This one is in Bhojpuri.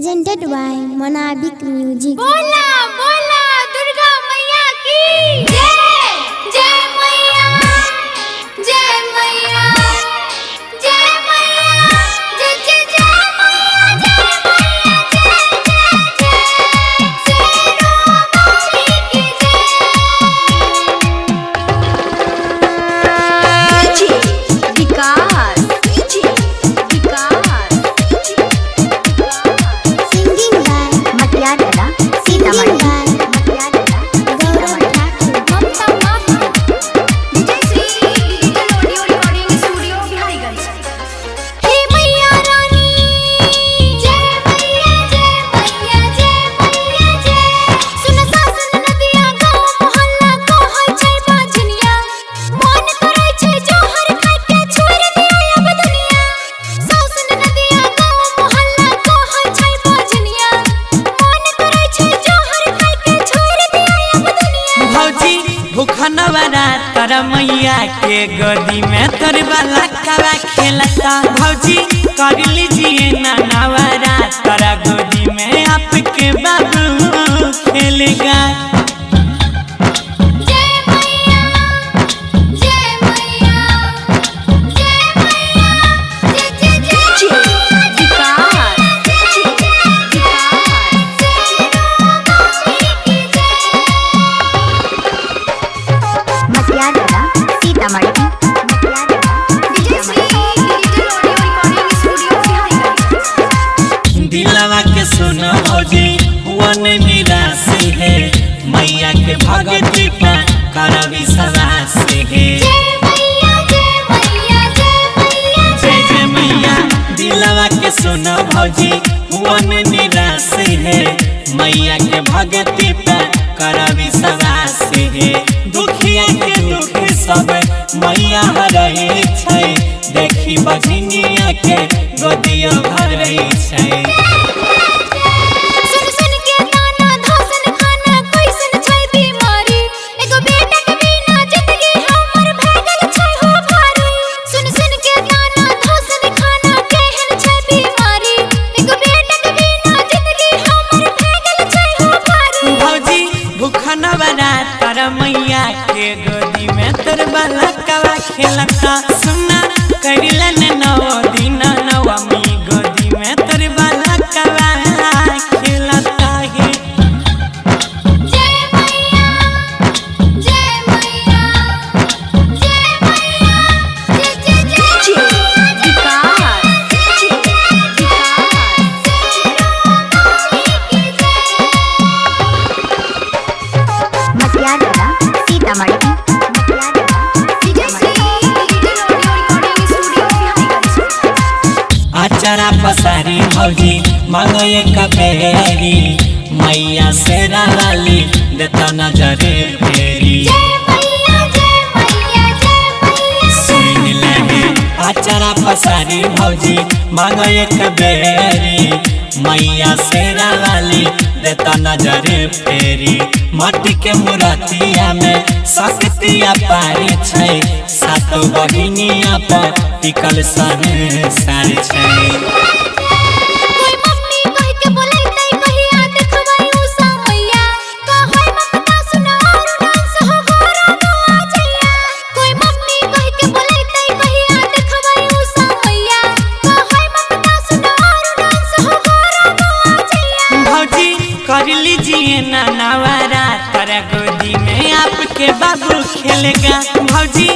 presented by Monabik Music. बोला बोला दुर्गा मैया की जय। जय मैया जय मैया जय मैया जय जय जय मैया जय मैया जय जय जय सेना वाली की जय। विकास Singing by Matiala Singing by Gaurav Thakur. Mamta Mahi Vijay Shri digital audio recording studio Biharigunj. हे मैया रानी जय मैया जय मैया जय मैया जय। सुन सासन नदिया गाँव मोहल्ला कहै छै बाजनिया मन करै छै जोहर खाइ के छोड़ दिया अब दुनिया। सासन नदिया गाँव मोहल्ला कहै छै बाजनिया मन करै छै जोहर खाइ के छोड़ दिया अब दुनिया। भौजी भूखा नवरा तारा मैया के गोदी में तोर वाला कवा खेलता। भौजी कर लीजिए ना नवरा तारा गोदी में आपके बाबू खेलेगा। जय मैया जय मैया जय मैया जय जय जय Vikas Matiyala Sitamarhi Vijay Shri digital audio recording studio Biharigunj. दिलवा के सुनो भौजी वन निराशी है मैया के भगती का कर विश्वास है। जय मैया जय मैया जय मैया जय जय मैया दिलवा के सुनो भौजी वन निराशी है मैया के भगती पे कर विश्वास है। दुखिया के दुख सब मैया हरै छै देखी बजनिया के गोदिया भरै छै। सुन सुन के ताना धोसन खाना कैसन छै बीमारी एगो बेटा के बिना जिंदगी हमर भगल छै हो भारी। सुन सुन के ताना धोसन खाना केहन छै बीमारी एगो बेटा के बिना जिंदगी हमर भगल छै हो भारी। भौजी भूखा नवरा तारा मैया के गोदी में तोर वाला कवा खेलता। सुना करिलन नौ दिन नवमी गोदी में तोर वाला कवा खेलता है। जय मैया जय मैया जय मैया जय जय जय Vikas Matiyala Sitamarhi Vijay Shri digital audio recording studio Biharigunj. आचारा पसारी भौजी मांगो एक बेरी मैया से वाली देता नजरे फेरी। जय मैया जय मैया जय मैया सुन ले आचारा पसारी भौजी मांगो एक बेरी मैया से वाली देता नजरे फेरी। माटी के मूर्तिया में शक्तिया पारी छै सातो बहिनिया पर टिकल संसार छै। कोई मम्मी कह के बोलैतै कहिया देखबै उषा मैया कहै ममता सुना और डांस हो गोरा गोआ जइया। कोई मम्मी कह के बोलैतै कहिया देखबै उषा मैया कहै ममता सुना और डांस हो गोरा गोआ जइया। भौजी कर लीजिए ना नवरा तारा गोदी में आपके बाबू खेलेगा। भौजी